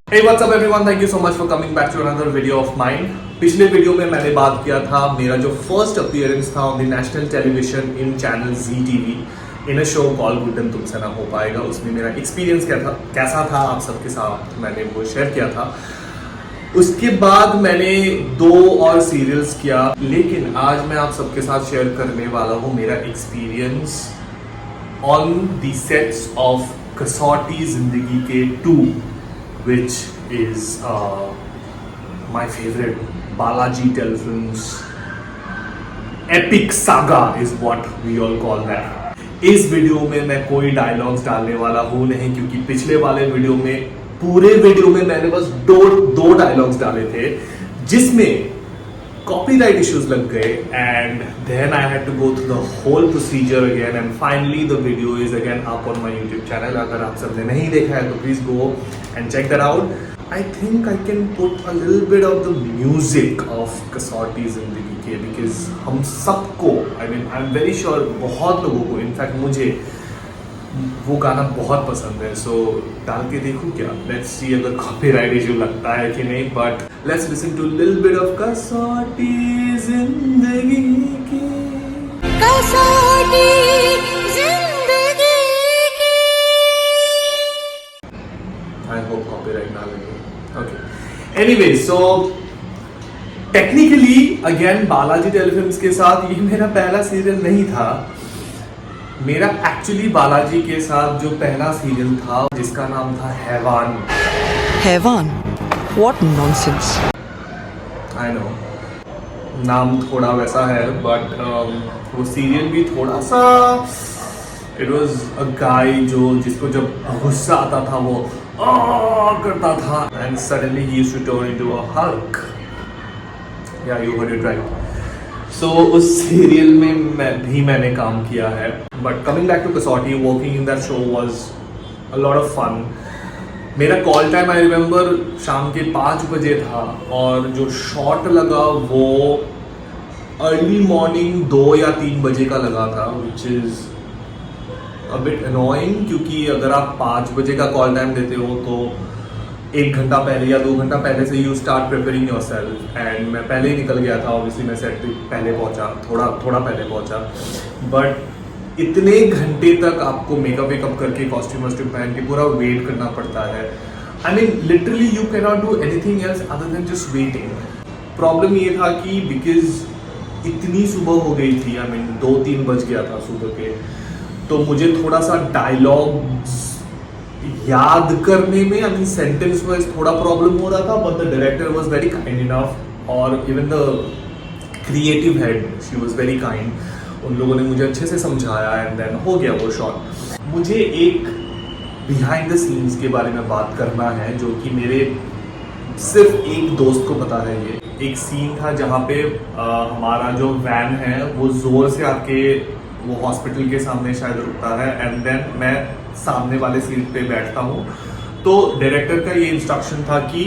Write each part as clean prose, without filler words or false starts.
Hey, what's up everyone? Thank you so much for coming back to another video of mine. पिछले video में मैंने बात किया था मेरा जो फर्स्ट अपीयरेंस था on the national television in channel Zee TV in a show call Guddan Tumse Na हो पाएगा। उसमें मेरा एक्सपीरियंस कैसा था आप सबके साथ मैंने वो शेयर किया था। उसके बाद मैंने 2 और सीरियल्स किया, लेकिन आज मैं आप सबके साथ शेयर करने वाला हूँ मेरा experience on the sets of Kasautii Zindagii के 2, which is my favorite Balaji Telefilms epic saga is what we all call that. इस वीडियो में मैं कोई डायलॉग्स डालने वाला हूँ नहीं, क्योंकि पिछले वाले वीडियो में पूरे वीडियो में मैंने बस दो डायलॉग्स डाले थे जिसमें कॉपीराइट इश्यूज लग गए, and then I had to go through the whole procedure again, and finally the video is again up on my YouTube channel. अगर आप सबने नहीं देखा है तो please go and check that out. I think I can put a little bit of the music of Kasautii Zindagii के, because हम सबको आई एम वेरी श्योर बहुत लोगों को, इनफैक्ट मुझे वो गाना बहुत पसंद है। सो डाल के देखूं क्या, लेट्स सी अगर कॉपीराइट इशू लगता है कि नहीं, but let's listen to little bit of Kasautii Zindagii की। कसौटी जिंदगी की। आई होप कॉपीराइट ना लगे। Okay, anyway, so technically again Balaji telefilms के साथ ये मेरा पहला सीरियल नहीं था। मेरा एक्चुअली बालाजी के साथ जो पहला सीरियल था जिसका नाम था हैवान। हैवान? What nonsense! I know, नाम थोड़ा वैसा है, बट वो सीरियल भी थोड़ा सा, इट वाज अ गाय जिसको जब गुस्सा आता था वो करता था, एंड सडनली ही used to turn into a Hulk. Yeah you heard it right. So उस सीरियल में मैंने काम किया है। But coming back to Kasauti, working in that show was a lot of fun. मेरा कॉल टाइम आई रिमेंबर शाम के 5 बजे था, और जो शॉट लगा वो अर्ली मॉर्निंग 2 या 3 बजे का लगा था, which is a bit annoying, क्योंकि अगर आप 5 बजे का कॉल टाइम देते हो तो 1 घंटा पहले या 2 घंटा पहले से you start preparing your self, and मैं पहले ही निकल गया था। ऑब्वियसली मैं सेट पे पहले पहुंचा, थोड़ा पहले पहुंचा, बट इतने घंटे तक आपको मेकअप करके कॉस्ट्यूम पहन के पूरा वेट करना पड़ता है। I mean literally you can not do anything else other than just waiting. Problem ये था कि बिकॉज इतनी सुबह हो गई थी, आई मीन 2-3 बज गया था सुबह के, तो मुझे थोड़ा सा डायलॉग्स याद करने में, आई मीन सेंटेंस वाइज थोड़ा प्रॉब्लम हो रहा था, but the director was very kind enough, और even the creative head, she was very kind. उन लोगों ने मुझे अच्छे से समझाया, एंड देन हो गया वो शॉट। मुझे एक बिहाइंड द सीन्स के बारे में बात करना है, जो कि मेरे सिर्फ एक दोस्त को पता है। ये एक सीन था जहाँ पे हमारा जो वैन है वो जोर से आके वो हॉस्पिटल के सामने शायद रुकता है, एंड देन मैं सामने वाले सीट पे बैठता हूँ। तो डायरेक्टर का ये इंस्ट्रक्शन था कि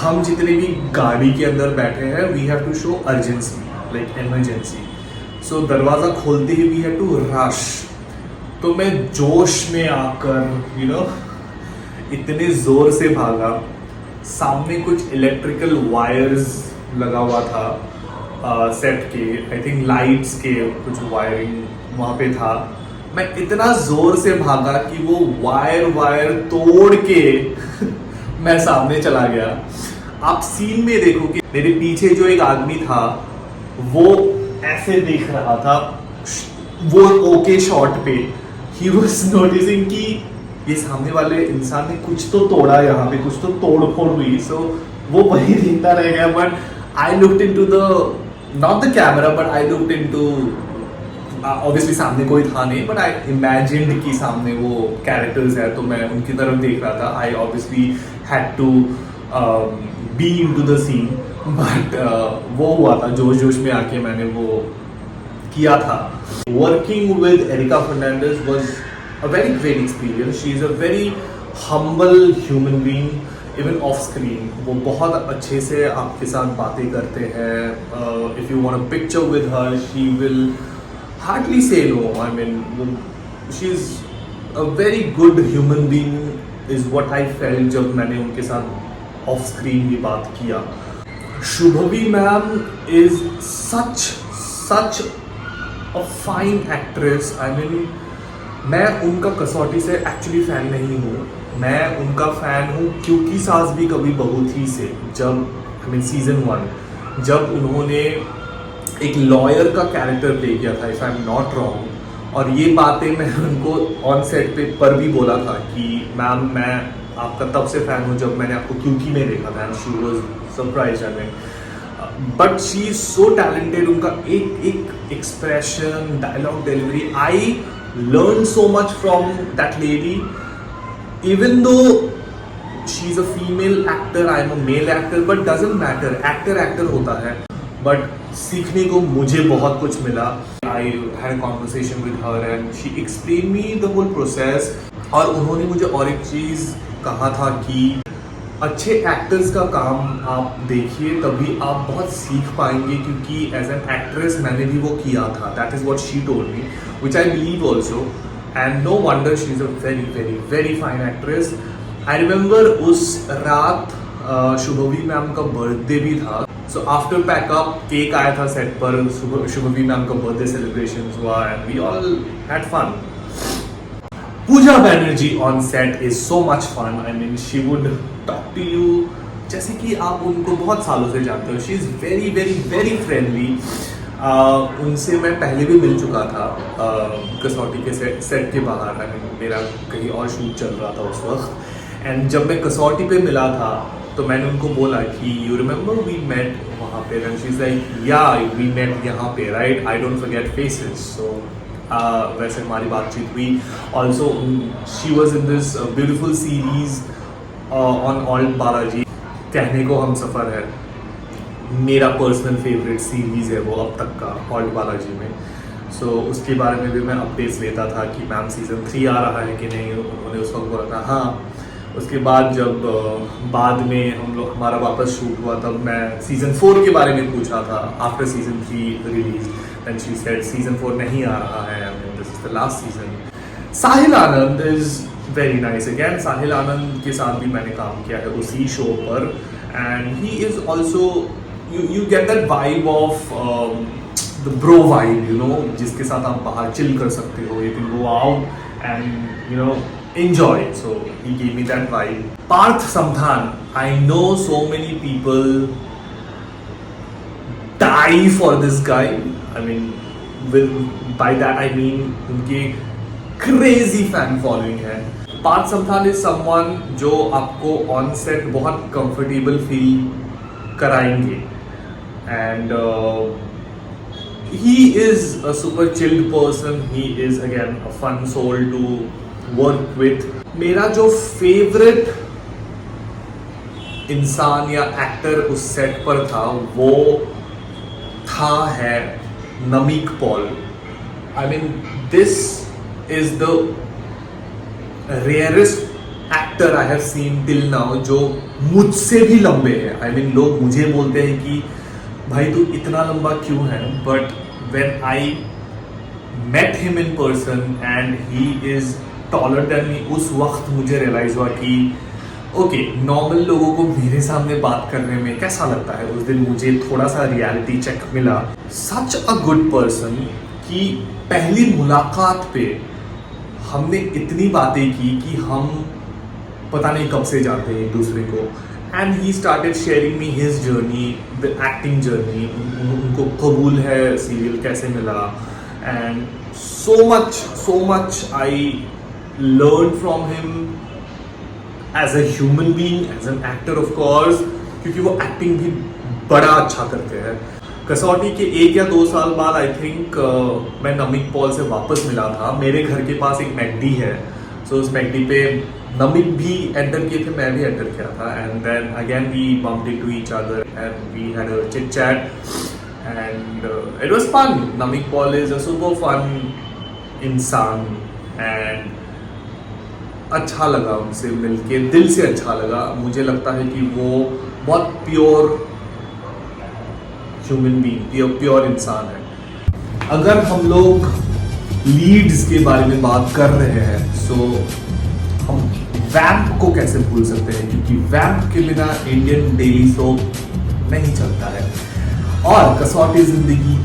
हम जितने भी गाड़ी के अंदर बैठे हैं we have to show urgency, like emergency. So दरवाज़ा खोलते ही वी हैव टू रश। तो मैं जोश में आकर इतने ज़ोर से भागा, सामने कुछ इलेक्ट्रिकल वायर्स लगा हुआ था सेट के, आई थिंक लाइट्स के कुछ वायरिंग वहाँ पे था। मैं इतना ज़ोर से भागा कि वो वायर तोड़ के मैं सामने चला गया। आप सीन में देखो कि मेरे पीछे जो एक आदमी था वो ऐसे देख रहा था, वो ओके शॉट पे ही वाज नोटिसिंग कि ये सामने वाले इंसान ने कुछ तो तोड़ा, यहाँ पे कुछ तो तोड़ फोड़ हुई। सो वो वही देखता रह गया, but I looked into the not the camera, but I looked into, obviously सामने कोई था नहीं, बट आई इमेजिन्ड कि सामने वो कैरेक्टर्स है, तो मैं उनकी तरफ देख रहा था। I obviously had to be into the scene, but वो हुआ था, जोश में आके मैंने वो किया था। Working with Erica Fernandes was a very great experience. She is a very humble human being, even off screen वो बहुत अच्छे से आपके साथ बातें करते हैं। If you want a picture with her she will hardly say no. I mean, she is a very good human being is what I felt जब मैंने उनके साथ ऑफ स्क्रीन भी बात किया. Shubhavi ma'am is such a fine actress. I mean मैं उनका कसौटी से एक्चुअली फ़ैन नहीं हूँ. मैं उनका फ़ैन हूँ क्योंकि सास भी कभी बहू थी से, जब आई मीन सीज़न 1 जब उन्होंने एक लॉयर का कैरेक्टर प्ले किया था, if I am not wrong. और ये बातें मैं उनको ऑन सेट पे पर भी बोला था कि मैम मैं आपका तब से फ़ैन हूँ जब मैंने आपको क्योंकि में देखा था. And she was surprise. I mean but she is so talented. उनका एक expression, dialogue delivery, I learn so much from that lady. Even though she is a female actor, I am a male actor, but doesn't matter. Actor होता है. बट सीखने को मुझे बहुत कुछ मिला. I had a conversation with her and she explain me the whole process. और उन्होंने मुझे और एक चीज़ कहा था कि अच्छे एक्टर्स का काम आप देखिए, तभी आप बहुत सीख पाएंगे, क्योंकि एज एन एक्ट्रेस मैंने भी वो किया था. That is what she told me, which I believe also. And no wonder she is a very very very fine actress. I remember उस रात शुभवी मैम का बर्थडे भी था. सो आफ्टर पैकअप केक आया था सेट पर, शुभवी मैम का birthday celebration हुआ and we all had fun. Pooja Banerjee on set is so much fun. I mean she would talk to you जैसे कि आप उनको बहुत सालों से जानते हो. She is very very very friendly. उनसे मैं पहले भी मिल चुका था कसौटी के सेट के बाहर. आई मीन मेरा कहीं और शूट चल रहा था उस वक्त. एंड जब मैं कसौटी पे मिला था तो मैंने उनको बोला कि यू रिमेंबर वी मेट वहाँ पे. And she is like yeah we met यहाँ पे, right. I don't forget faces. So वैसे हमारी बातचीत हुई. Also she was in this beautiful series on Alt Balaji. कहने को हम सफ़र है मेरा पर्सनल फेवरेट सीरीज़ है वो अब तक का ऑल्ट बालाजी में. सो उसके बारे में भी मैं अपडेट्स लेता था कि मैम सीज़न 3 आ रहा है कि नहीं. उन्होंने उस वक्त बोला था हाँ. उसके बाद जब बाद में हमारा वापस शूट हुआ तब मैं सीज़न 4 के बारे में पूछा था after season 3 release. And she said season 4 नहीं आ रहा है. I mean this is the last season. Sahil Anand is very nice. Again Sahil Anand के साथ भी मैंने काम किया है उसी शो पर. And he is also you get that vibe of the bro vibe, you know, जिसके साथ आप बाहर chill कर सकते हो. You can go out and you know enjoy. So he gave me that vibe. Parth Samthan, I know so many people die for this guy. I mean, by that I mean उनके crazy fan following है. Parth Samthan is someone जो आपको on set बहुत comfortable feel कराएंगे. And he is a super chilled person. He is again a fun soul to work with. मेरा जो favorite इंसान या एक्टर उस सेट पर था वो है नमीक Paul. I mean this is the rarest actor I have seen till now जो मुझसे भी लंबे हैं. I mean लोग मुझे बोलते हैं कि भाई तू इतना लंबा क्यों है. But when I met him in person and he is taller than me, उस वक्त मुझे रियलाइज हुआ कि ओके नॉर्मल लोगों को मेरे सामने बात करने में कैसा लगता है. उस दिन मुझे थोड़ा सा रियलिटी चेक मिला. सच अ गुड पर्सन कि पहली मुलाकात पे हमने इतनी बातें की कि हम पता नहीं कब से जानते हैं एक दूसरे को. And he started sharing me his journey, the acting journey. उनको कबूल है सीरियल कैसे मिला. And so much I learned from him as a human being, as an actor of course, क्योंकि वो एक्टिंग भी बड़ा अच्छा करते हैं. कसौटी के 1 या 2 साल बाद आई थिंक मैं नमीक पॉल से वापस मिला था. मेरे घर के पास एक मैकडी है. सो उस मैकडी पे नमिक भी एंटर किए थे, मैं भी एंटर किया था. And then again we bumped into each other and we had a chit chat and it was fun. Namik Paul is a super fun इंसान एंड अच्छा लगा उनसे मिलके, दिल से अच्छा लगा. मुझे लगता है कि वो बहुत प्योर ह्यूमन बीइंग, प्योर इंसान है. अगर हम लोग लीड्स के बारे में बात कर रहे हैं सो हम वैम्प को कैसे भूल सकते हैं, क्योंकि वैम्प के बिना इंडियन डेली सोप नहीं चलता है। और कसौटी जिंदगी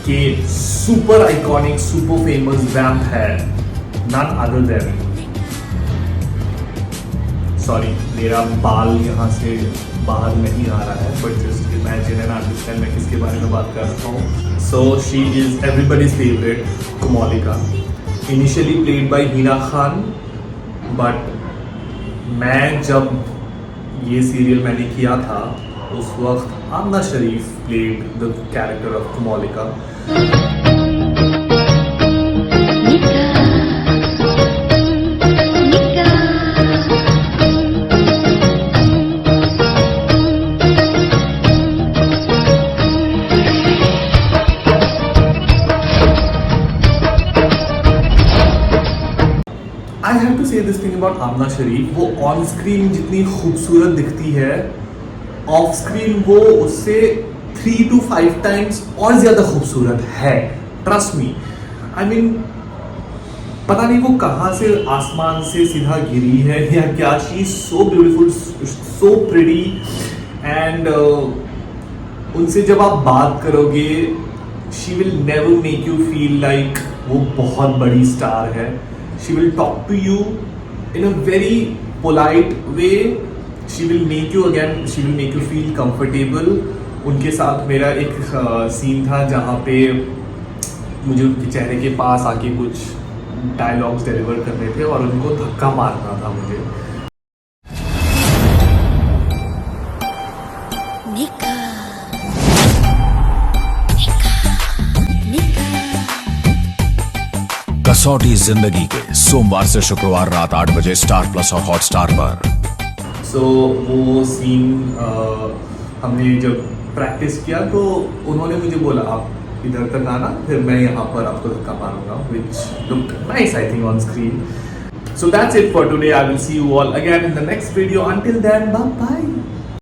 के सुपर आइकॉनिक सुपर फेमस वैम्प है नन अदर देन, सॉरी मेरा बाल यहाँ से बाहर नहीं आ रहा है, but just imagine and understand मैं किसके बारे में बात कर रहा हूँ। So she is everybody's favourite Komolika, initially played by Hina Khan, but मैं जब ये सीरियल मैंने किया था उस वक्त Aamna Sharif played the character of Komolika. I have to say this thing about Aamna Sharif, वो ऑन स्क्रीन जितनी खूबसूरत दिखती है, ऑफ स्क्रीन वो उससे 3 to 5 टाइम्स और ज्यादा खूबसूरत है, ट्रस्ट मी। आई मीन पता नहीं वो कहाँ से आसमान से सीधा गिरी है या क्या, she is so beautiful, so pretty, and उनसे जब आप बात करोगे she will never make you feel like वो बहुत बड़ी स्टार है। She will talk to you in a very polite way. She will make you feel comfortable. उनके साथ मेरा एक सीन था जहाँ पे मुझे उनके चेहरे के पास आके कुछ डायलॉग्स डिलीवर करने थे और उनको धक्का मारना था मुझे। कसौटी जिंदगी के सोमवार से शुक्रवार रात 8 बजे स्टार प्लस और हॉटस्टार पर। सो वो सीन हमने जब प्रैक्टिस किया तो उन्होंने मुझे बोला आप इधर तक आना, फिर मैं यहाँ पर आपको धक्का मारूंगा, which looked nice I think on screen. So that's it for today. I will see you all again in the next video. Until then, bye bye.